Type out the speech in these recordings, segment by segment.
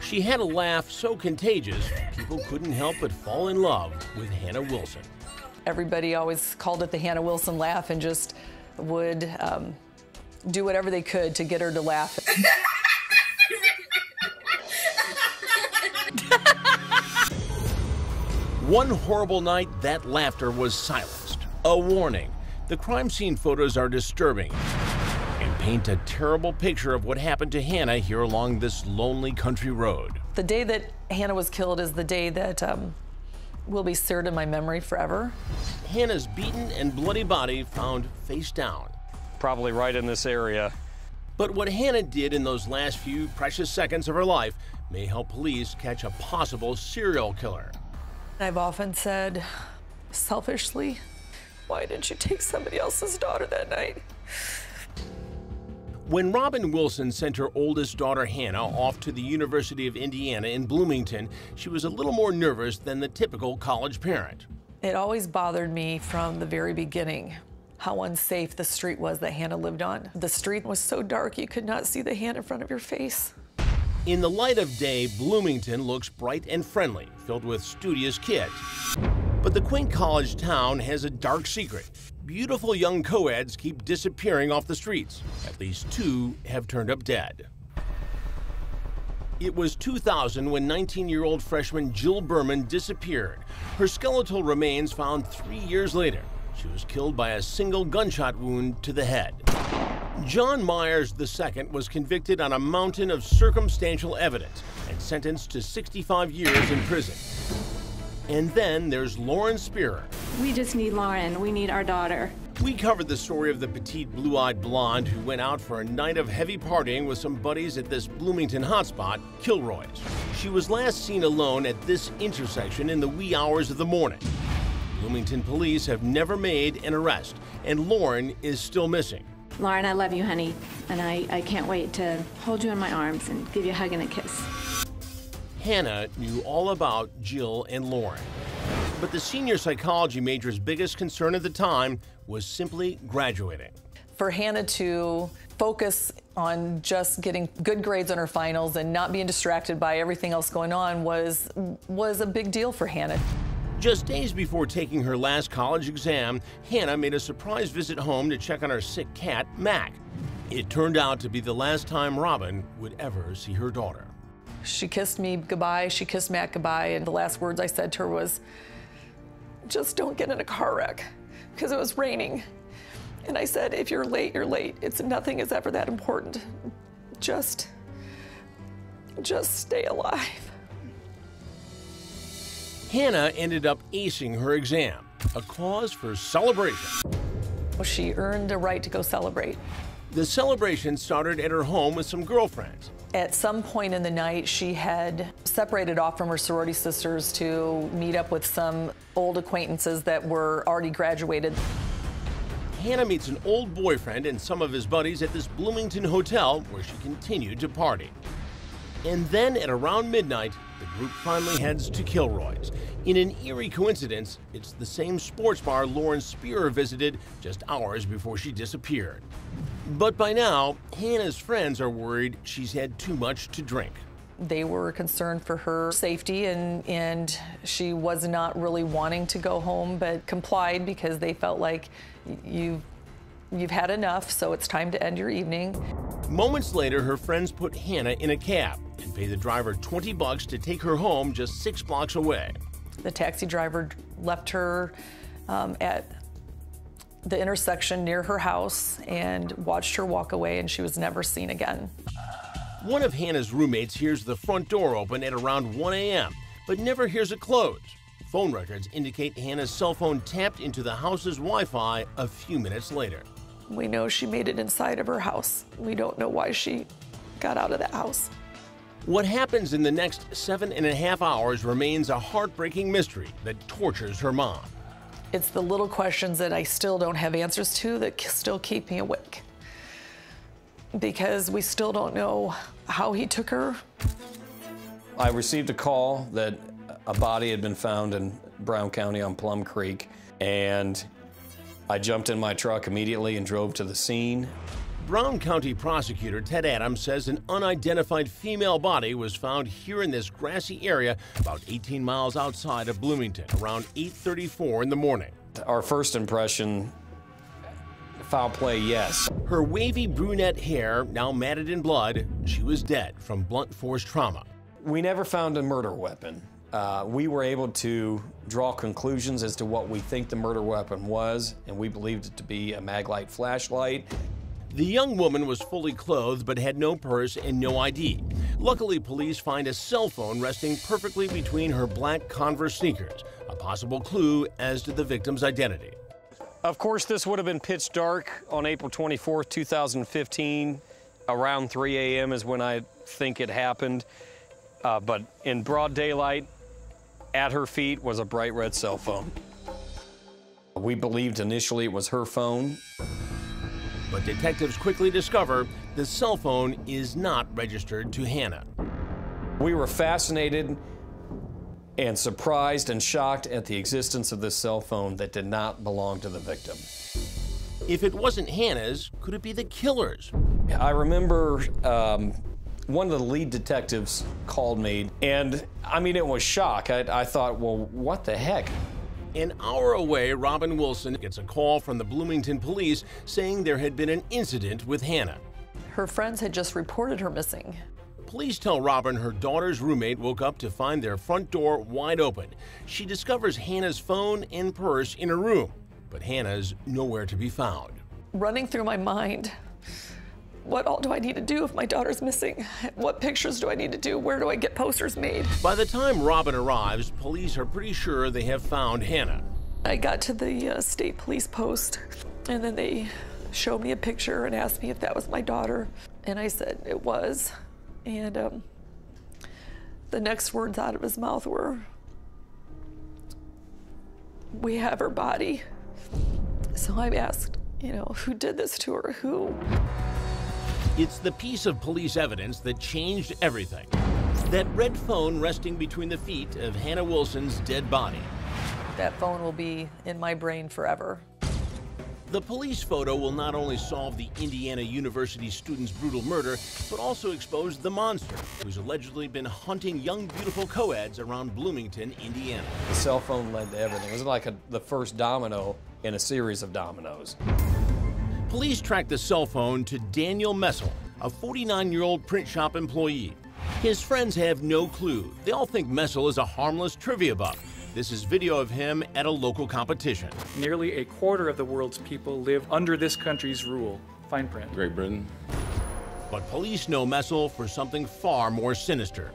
She had a laugh so contagious, people couldn't help but fall in love with Hannah Wilson. Everybody always called it the Hannah Wilson laugh and just would do whatever they could to get her to laugh. One horrible night, that laughter was silenced. A warning. The crime scene photos are disturbing and paint a terrible picture of what happened to Hannah here along this lonely country road. The day that Hannah was killed is the day that will be seared in my memory forever. Hannah's beaten and bloody body found face down. Probably right in this area. But what Hannah did in those last few precious seconds of her life may help police catch a possible serial killer. I've often said, selfishly, why didn't you take somebody else's daughter that night? When Robin Wilson sent her oldest daughter Hannah off to the University of Indiana in Bloomington, she was a little more nervous than the typical college parent. It always bothered me from the very beginning how unsafe the street was that Hannah lived on. The street was so dark you could not see the hand in front of your face. In the light of day, Bloomington looks bright and friendly, filled with studious kids. But the quaint college town has a dark secret. Beautiful young co-eds keep disappearing off the streets. At least 2 have turned up dead. It was 2000 when 19-year-old freshman Jill Berman disappeared. Her skeletal remains found 3 years later. She was killed by a single gunshot wound to the head. John Myers II was convicted on a mountain of circumstantial evidence and sentenced to 65 years in prison. And then there's Lauren Spierer. We just need Lauren. We need our daughter. We covered the story of the petite blue-eyed blonde who went out for a night of heavy partying with some buddies at this Bloomington hotspot, Kilroy's. She was last seen alone at this intersection in the wee hours of the morning. Bloomington police have never made an arrest, and Lauren is still missing. Lauren, I love you, honey, and I can't wait to hold you in my arms and give you a hug and a kiss. Hannah knew all about Jill and Lauren. But the senior psychology major's biggest concern at the time was simply graduating. For Hannah to focus on just getting good grades on her finals and not being distracted by everything else going on was a big deal for Hannah. Just days before taking her last college exam, Hannah made a surprise visit home to check on her sick cat, Mac. It turned out to be the last time Robin would ever see her daughter. She kissed me goodbye, she kissed Mac goodbye, and the last words I said to her was, just don't get in a car wreck, because it was raining. And I said, if you're late, you're late. Nothing is ever that important. Just stay alive. Hannah ended up acing her exam, a cause for celebration. She earned a right to go celebrate. The celebration started at her home with some girlfriends. At some point in the night, she had separated off from her sorority sisters to meet up with some old acquaintances that were already graduated. Hannah meets an old boyfriend and some of his buddies at this Bloomington hotel where she continued to party. And then at around midnight, the group finally heads to Kilroy's. In an eerie coincidence, it's the same sports bar Lauren Spierer visited just hours before she disappeared. But by now, Hannah's friends are worried she's had too much to drink. They were concerned for her safety, and she was not really wanting to go home, but complied because they felt like you've had enough, so it's time to end your evening. Moments later, her friends put Hannah in a cab and paid the driver $20 to take her home just 6 blocks away. The taxi driver left her at the intersection near her house and watched her walk away, and she was never seen again. One of Hannah's roommates hears the front door open at around 1 a.m., but never hears it close. Phone records indicate Hannah's cell phone tapped into the house's Wi-Fi a few minutes later. We know she made it inside of her house. We don't know why she got out of that house. What happens in the next 7.5 hours remains a heartbreaking mystery that tortures her mom. It's the little questions that I still don't have answers to that still keep me awake. Because we still don't know how he took her. I received a call that a body had been found in Brown County on Plum Creek, and I jumped in my truck immediately and drove to the scene. Brown County prosecutor Ted Adams says an unidentified female body was found here in this grassy area about 18 miles outside of Bloomington around 8:34 in the morning. Our first impression, foul play, yes. Her wavy brunette hair now matted in blood. She was dead from blunt force trauma. We never found a murder weapon. We were able to draw conclusions as to what we think the murder weapon was, and we believed it to be a Maglite flashlight. The young woman was fully clothed but had no purse and no ID. Luckily, police find a cell phone resting perfectly between her black Converse sneakers, a possible clue as to the victim's identity. Of course, this would have been pitch dark on April 24th, 2015. Around 3 a.m. is when I think it happened. But in broad daylight, at her feet was a bright red cell phone. We believed initially it was her phone. But detectives quickly discover the cell phone is not registered to Hannah. We were fascinated and surprised and shocked at the existence of this cell phone that did not belong to the victim. If it wasn't Hannah's, could it be the killer's? I remember one of the lead detectives called me, and I mean, it was shock. I thought, well, what the heck? An hour away, Robin Wilson gets a call from the Bloomington police saying there had been an incident with Hannah. Her friends had just reported her missing. Police tell Robin her daughter's roommate woke up to find their front door wide open. She discovers Hannah's phone and purse in her room, but Hannah's nowhere to be found. Running through my mind, what all do I need to do if my daughter's missing? What pictures do I need to do? Where do I get posters made? By the time Robin arrives, police are pretty sure they have found Hannah. I got to the state police post, and then they showed me a picture and asked me if that was my daughter. And I said it was. And the next words out of his mouth were, "We have her body." So I asked, who did this to her? Who? It's the piece of police evidence that changed everything. That red phone resting between the feet of Hannah Wilson's dead body. That phone will be in my brain forever. The police photo will not only solve the Indiana University student's brutal murder, but also expose the monster who's allegedly been hunting young, beautiful co-eds around Bloomington, Indiana. The cell phone led to everything. It was like the first domino in a series of dominoes. Police tracked the cell phone to Daniel Messel, a 49-year-old print shop employee. His friends have no clue. They all think Messel is a harmless trivia buff. This is video of him at a local competition. Nearly a quarter of the world's people live under this country's rule. Fine print. Great Britain. But police know Messel for something far more sinister.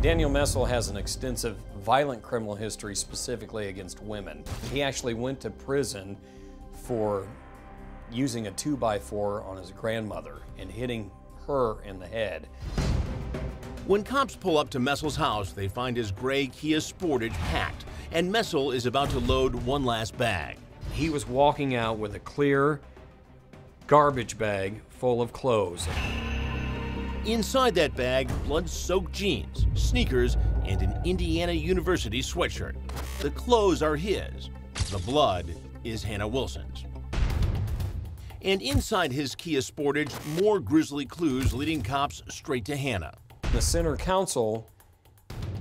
Daniel Messel has an extensive violent criminal history, specifically against women. He actually went to prison for using a 2x4 on his grandmother and hitting her in the head. When cops pull up to Messel's house, they find his gray Kia Sportage packed, and Messel is about to load one last bag. He was walking out with a clear garbage bag full of clothes. Inside that bag, blood-soaked jeans, sneakers, and an Indiana University sweatshirt. The clothes are his. The blood is Hannah Wilson's. And inside his Kia Sportage, more grisly clues leading cops straight to Hannah. In the center console,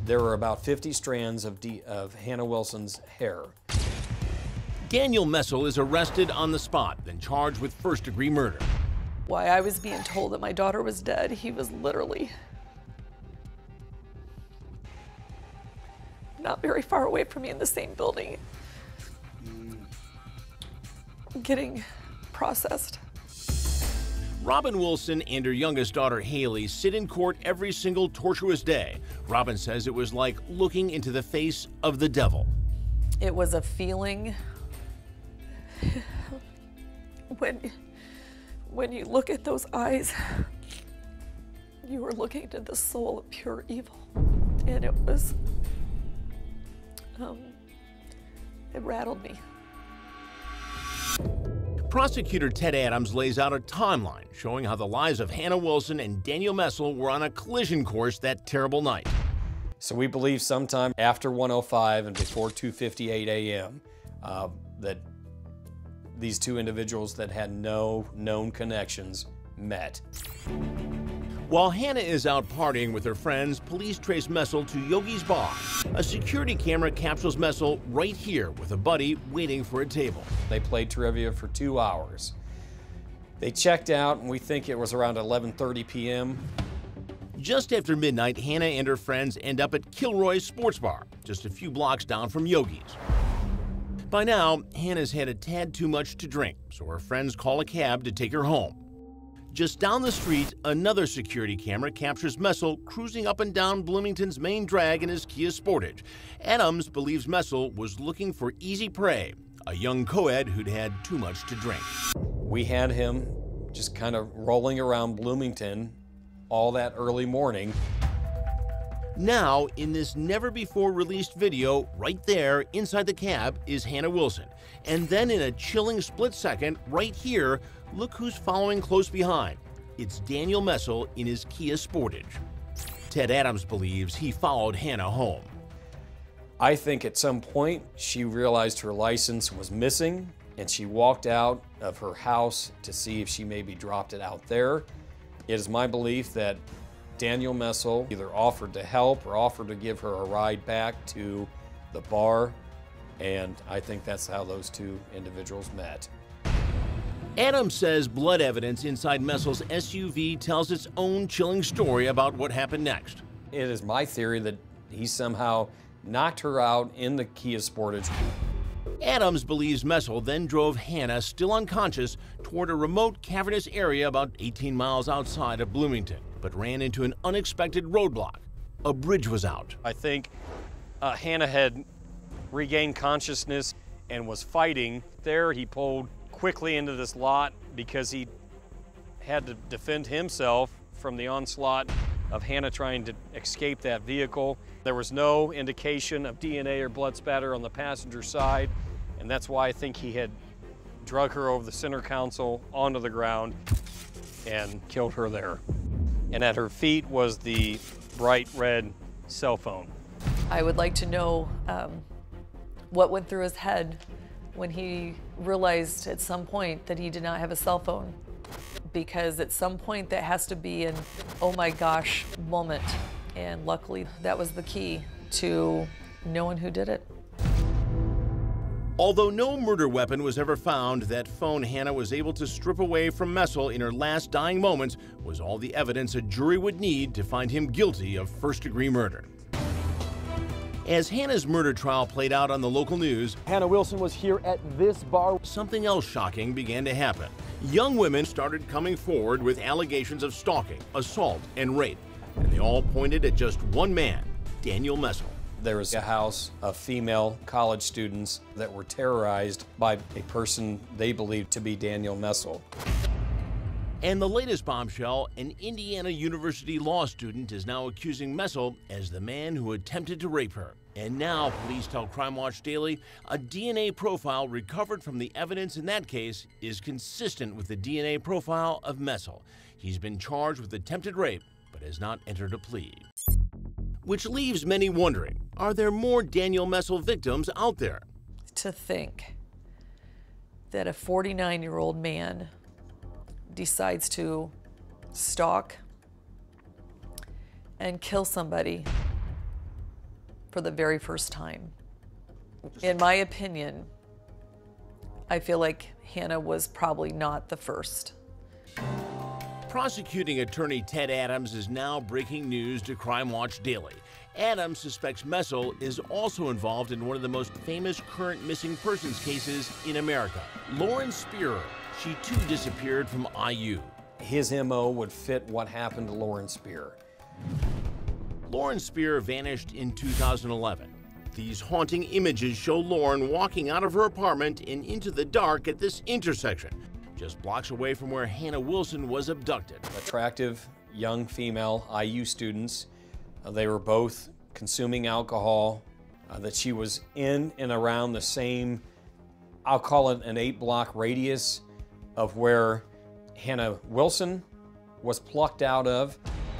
there were about 50 strands of Hannah Wilson's hair. Daniel Messel is arrested on the spot, then charged with first-degree murder. Why I was being told that my daughter was dead, he was literally not very far away from me in the same building, getting processed. Robin Wilson and her youngest daughter, Haley, sit in court every single tortuous day. Robin says it was like looking into the face of the devil. It was a feeling when you look at those eyes, you were looking into the soul of pure evil. And it was, it rattled me. Prosecutor Ted Adams lays out a timeline showing how the lives of Hannah Wilson and Daniel Messel were on a collision course that terrible night. So we believe sometime after 1:05 and before 2:58 a.m. That these two individuals that had no known connections met. While Hannah is out partying with her friends, police trace Messel to Yogi's bar. A security camera captures Messel right here with a buddy waiting for a table. They played trivia for 2 hours. They checked out, and we think it was around 11:30 p.m. Just after midnight, Hannah and her friends end up at Kilroy's Sports Bar, just a few blocks down from Yogi's. By now, Hannah's had a tad too much to drink, so her friends call a cab to take her home. Just down the street, another security camera captures Messel cruising up and down Bloomington's main drag in his Kia Sportage. Adams believes Messel was looking for easy prey, a young co-ed who'd had too much to drink. We had him just kind of rolling around Bloomington all that early morning. Now, in this never-before-released video, right there inside the cab is Hannah Wilson. And then in a chilling split second, right here, look who's following close behind. It's Daniel Messel in his Kia Sportage. Ted Adams believes he followed Hannah home. I think at some point she realized her license was missing, and she walked out of her house to see if she maybe dropped it out there. It is my belief that Daniel Messel either offered to help or offered to give her a ride back to the bar, and I think that's how those two individuals met. Adams says blood evidence inside Messel's SUV tells its own chilling story about what happened next. It is my theory that he somehow knocked her out in the Kia Sportage. Adams believes Messel then drove Hannah, still unconscious, toward a remote, cavernous area about 18 miles outside of Bloomington, but ran into an unexpected roadblock. A bridge was out. I think Hannah had regained consciousness and was fighting. There he pulled quickly into this lot because he had to defend himself from the onslaught of Hannah trying to escape that vehicle. There was no indication of DNA or blood spatter on the passenger side, and that's why I think he had drug her over the center console onto the ground and killed her there. And at her feet was the bright red cell phone. I would like to know what went through his head when he realized at some point that he did not have a cell phone. Because at some point that has to be an oh my gosh moment. And luckily that was the key to knowing who did it. Although no murder weapon was ever found, that phone Hannah was able to strip away from Messel in her last dying moments was all the evidence a jury would need to find him guilty of first-degree murder. As Hannah's murder trial played out on the local news, Hannah Wilson was here at this bar. Something else shocking began to happen. Young women started coming forward with allegations of stalking, assault, and rape. And they all pointed at just one man, Daniel Messel. There was a house of female college students that were terrorized by a person they believed to be Daniel Messel. And the latest bombshell, an Indiana University law student is now accusing Messel as the man who attempted to rape her. And now, police tell Crime Watch Daily, a DNA profile recovered from the evidence in that case is consistent with the DNA profile of Messel. He's been charged with attempted rape, but has not entered a plea. Which leaves many wondering, are there more Daniel Messel victims out there? To think that a 49-year-old man decides to stalk and kill somebody for the very first time. In my opinion, I feel like Hannah was probably not the first. Prosecuting attorney Ted Adams is now breaking news to Crime Watch Daily. Adams suspects Messel is also involved in one of the most famous current missing persons cases in America, Lauren Spierer. She too disappeared from IU. His MO would fit what happened to Lauren Spierer. Lauren Spierer vanished in 2011. These haunting images show Lauren walking out of her apartment and into the dark at this intersection, just blocks away from where Hannah Wilson was abducted. Attractive young female IU students. They were both consuming alcohol, that she was in and around the same, I'll call it an 8-block radius of where Hannah Wilson was plucked out of.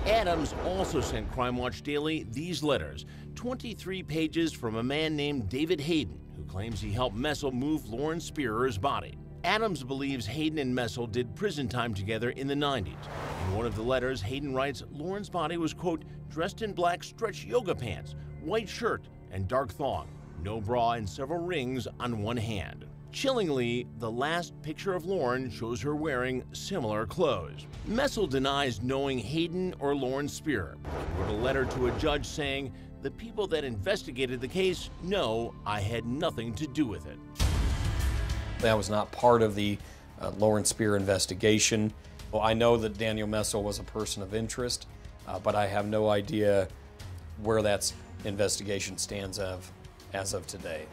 Adams also sent Crime Watch Daily these letters, 23 pages from a man named David Hayden, who claims he helped Messel move Lauren Spierer's body. Adams believes Hayden and Messel did prison time together in the 90s. In one of the letters, Hayden writes Lauren's body was, quote, dressed in black stretch yoga pants, white shirt, and dark thong, no bra, and several rings on one hand. Chillingly, the last picture of Lauren shows her wearing similar clothes. Messel denies knowing Hayden or Lauren Spierer. He wrote a letter to a judge saying, "The people that investigated the case know I had nothing to do with it." That was not part of the Lauren Spierer investigation. Well, I know that Daniel Messel was a person of interest, but I have no idea where that investigation stands as of today.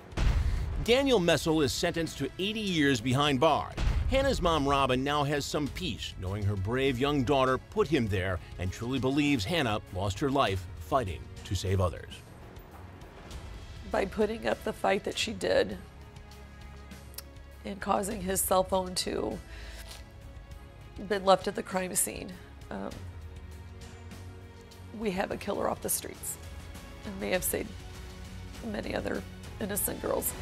Daniel Messel is sentenced to 80 years behind bars. Hannah's mom, Robin, now has some peace knowing her brave young daughter put him there and truly believes Hannah lost her life fighting to save others. By putting up the fight that she did and causing his cell phone to been left at the crime scene, we have a killer off the streets and may have saved many other innocent girls.